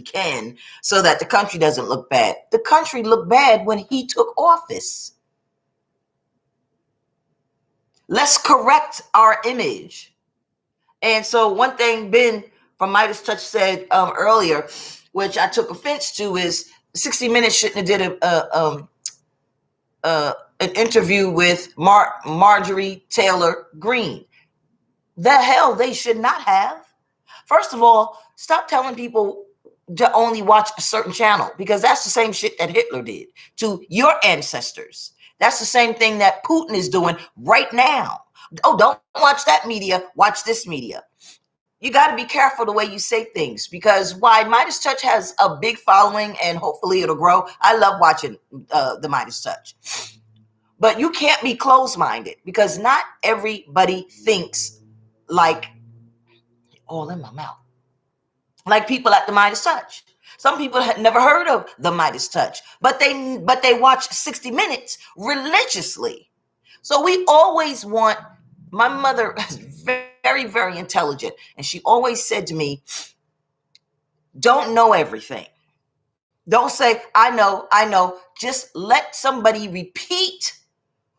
can so that the country doesn't look bad. The country looked bad when he took office. Let's correct our image. And so one thing Ben from Midas Touch said earlier, which I took offense to, is 60 Minutes shouldn't have did an interview with Marjorie Taylor Greene. The hell they should not have. First of all, stop telling people to only watch a certain channel, because that's the same shit that Hitler did to your ancestors. That's the same thing that Putin is doing right now. Oh, don't watch that media, watch this media. You got to be careful the way you say things, because why Midas Touch has a big following and hopefully it'll grow. I love watching the Midas Touch. But you can't be closed-minded, because not everybody thinks like all in my mouth. Like people at the Midas Touch. Some people had never heard of the Midas Touch, but they watch 60 Minutes religiously. So we always want, my mother is very, very intelligent, and she always said to me, don't know everything. Don't say, I know. Just let somebody repeat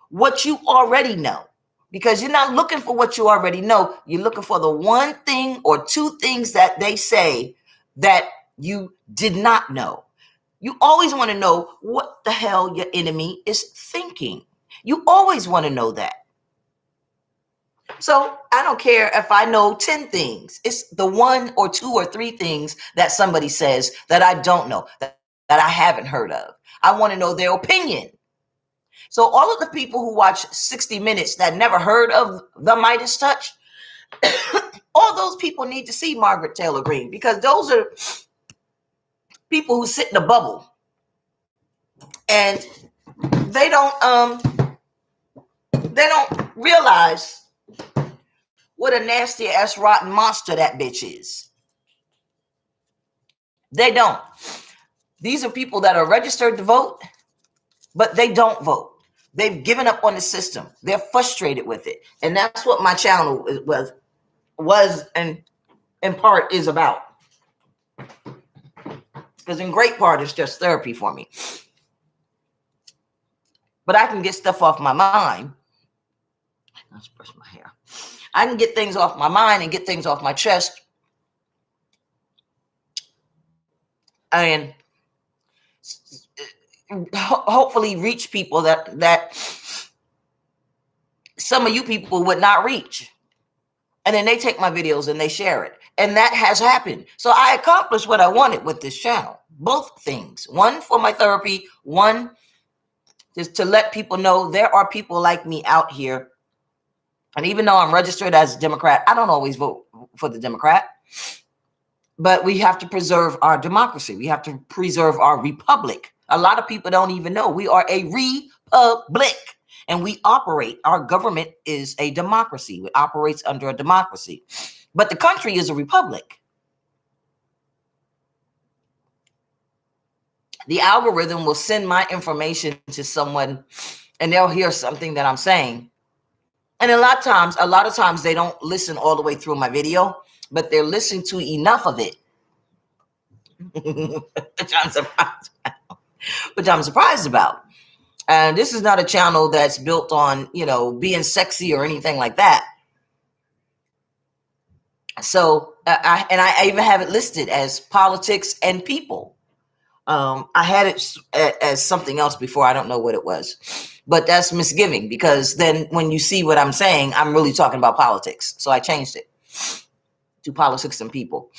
what you already know. Because you're not looking for what you already know. You're looking for the one thing or two things that they say that you did not know. You always want to know what the hell your enemy is thinking. You always want to know that. So I don't care if I know 10 things. It's the one or two or three things that somebody says that I don't know, that I haven't heard of. I want to know their opinion. So all of the people who watch 60 Minutes that never heard of the Midas Touch, all those people need to see Margaret Taylor Greene, because those are people who sit in a bubble and they don't realize what a nasty ass rotten monster that bitch is. They don't. These are people that are registered to vote, but they don't vote. They've given up on the system. They're frustrated with it. And that's what my channel was and in part is about. Because in great part, it's just therapy for me. But I can get stuff off my mind. Let's brush my hair. I can get things off my mind and get things off my chest. And hopefully reach people that some of you people would not reach. And then they take my videos and they share it. And that has happened. So I accomplished what I wanted with this channel. Both things. One, for my therapy. One, just to let people know there are people like me out here. And even though I'm registered as a Democrat, I don't always vote for the Democrat. But we have to preserve our democracy. We have to preserve our republic. A lot of people don't even know we are a republic. And we operate, our government is a democracy. It operates under a democracy. But the country is a republic. The algorithm will send my information to someone and they'll hear something that I'm saying. And a lot of times they don't listen all the way through my video, but they're listening to enough of it. Which I'm surprised about. And this is not a channel that's built on, being sexy or anything like that. So, I even have it listed as politics and people. I had it as something else before. I don't know what it was, but that's misgiving, because then when you see what I'm saying, I'm really talking about politics. So I changed it to politics and people.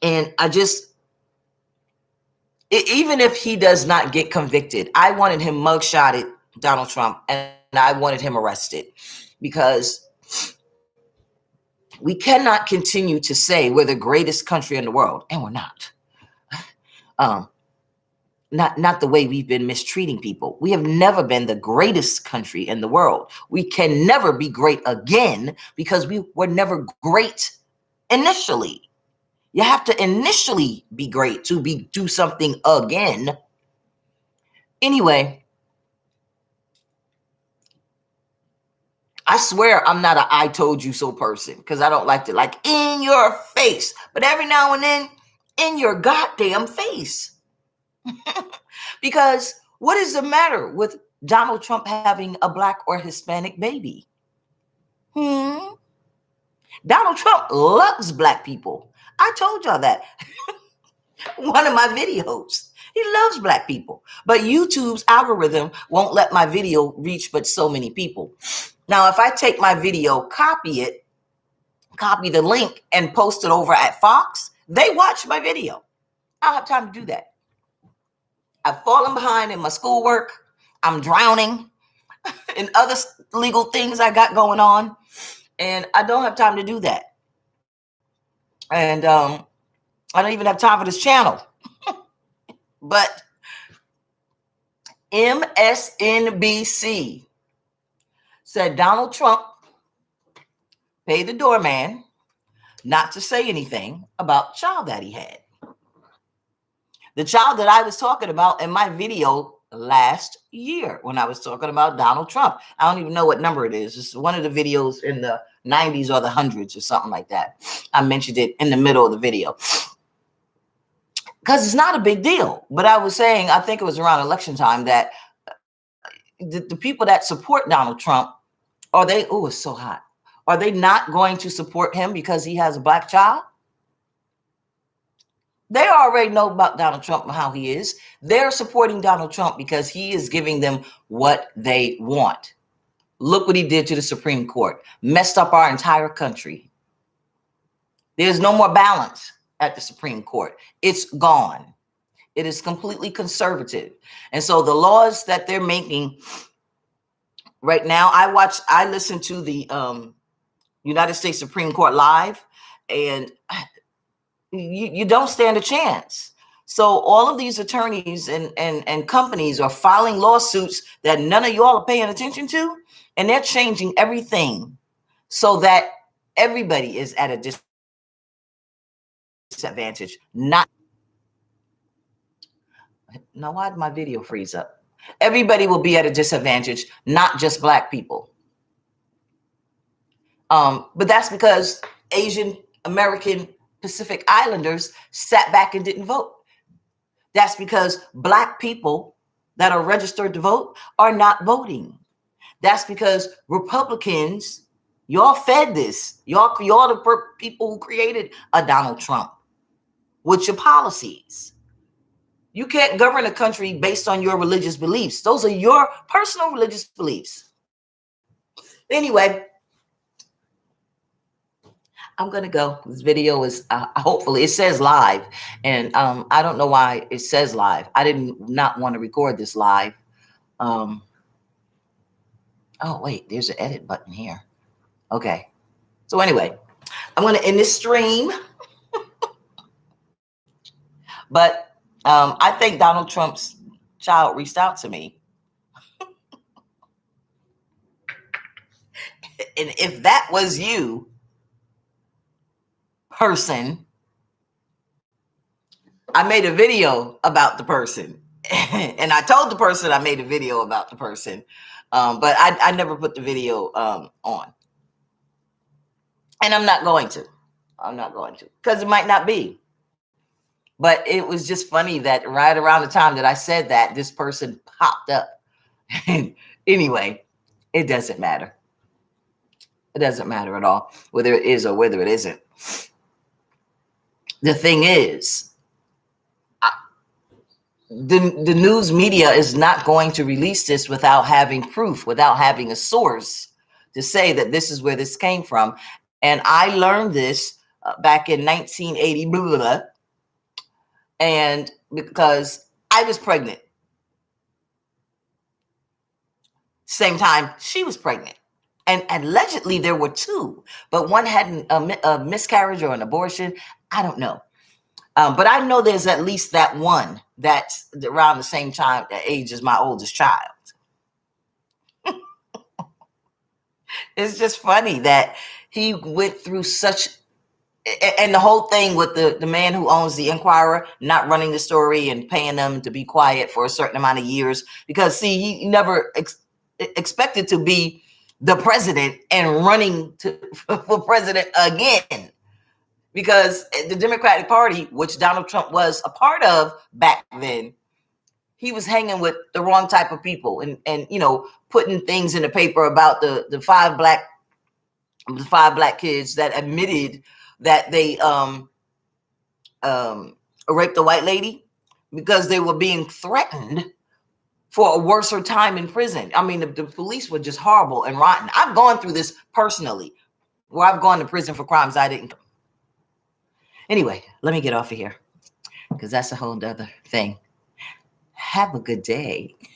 And even if he does not get convicted, I wanted him mugshotted, Donald Trump, and I wanted him arrested, because we cannot continue to say we're the greatest country in the world, and we're not. Not the way we've been mistreating people. We have never been the greatest country in the world. We can never be great again, because we were never great initially. You have to initially be great to do something again. Anyway, I swear I'm not an I told you so person, because I don't like to in your face. But every now and then in your goddamn face. Because what is the matter with Donald Trump having a Black or Hispanic baby? Donald Trump loves Black people. I told y'all that. One of my videos. He loves Black people. But YouTube's algorithm won't let my video reach but so many people. Now, if I take my video, copy the link, and post it over at Fox, they watch my video. I don't have time to do that. I've fallen behind in my schoolwork. I'm drowning in other legal things I got going on. And I don't have time to do that. And I don't even have time for this channel. But MSNBC said Donald Trump paid the doorman not to say anything about the child that he had. The child that I was talking about in my video last year when I was talking about Donald Trump. I don't even know what number it is. It's one of the videos in the 90s or the hundreds or something like that. I mentioned it in the middle of the video. Because it's not a big deal. But I was saying, I think it was around election time, that the people that support Donald Trump, it's so hot. Are they not going to support him because he has a Black child? They already know about Donald Trump and how he is. They're supporting Donald Trump because he is giving them what they want. Look what he did to the Supreme Court. Messed up our entire country. There's no more balance at the Supreme Court. It's gone. It is completely conservative. And so the laws that they're making right now, I listen to the United States Supreme Court live, and you don't stand a chance. So all of these attorneys and companies are filing lawsuits that none of y'all are paying attention to, and they're changing everything so that everybody is at a disadvantage. Now, why did my video freeze up? Everybody will be at a disadvantage, not just Black people. But that's because Asian American Pacific Islanders sat back and didn't vote. That's because Black people that are registered to vote are not voting. That's because Republicans, y'all fed this. Y'all the people who created a Donald Trump with your policies. You can't govern a country based on your religious beliefs. Those are your personal religious beliefs. Anyway, I'm going to go. This video is, hopefully, it says live. And I don't know why it says live. I did not want to record this live. Oh, wait, there's an edit button here. Okay. So anyway, I'm going to end this stream. But I think Donald Trump's child reached out to me. And if that was you, person, I made a video about the person. And I told the person I made a video about the person. But I never put the video on. And I'm not going to. Because it might not be. But it was just funny that right around the time that I said that, this person popped up. Anyway, it doesn't matter. It doesn't matter at all, whether it is or whether it isn't. The thing is, the news media is not going to release this without having proof, without having a source to say that this is where this came from. And I learned this back in 1980, blah, blah, blah, and because I was pregnant. Same time she was pregnant. And allegedly there were two, but one had a miscarriage or an abortion. I don't know. But I know there's at least that one that's around the same time, age as my oldest child. It's just funny that he went through such, and the whole thing with the man who owns the Inquirer not running the story and paying them to be quiet for a certain amount of years. Because, see, he never expected to be the president and running for president again. because the Democratic Party, which Donald Trump was a part of back then, he was hanging with the wrong type of people and putting things in the paper about the five black kids that admitted that they raped a white lady because they were being threatened for a worser time in prison. I mean, the police were just horrible and rotten. I've gone through this personally, where I've gone to prison for crimes I didn't. Anyway, let me get off of here because that's a whole other thing. Have a good day.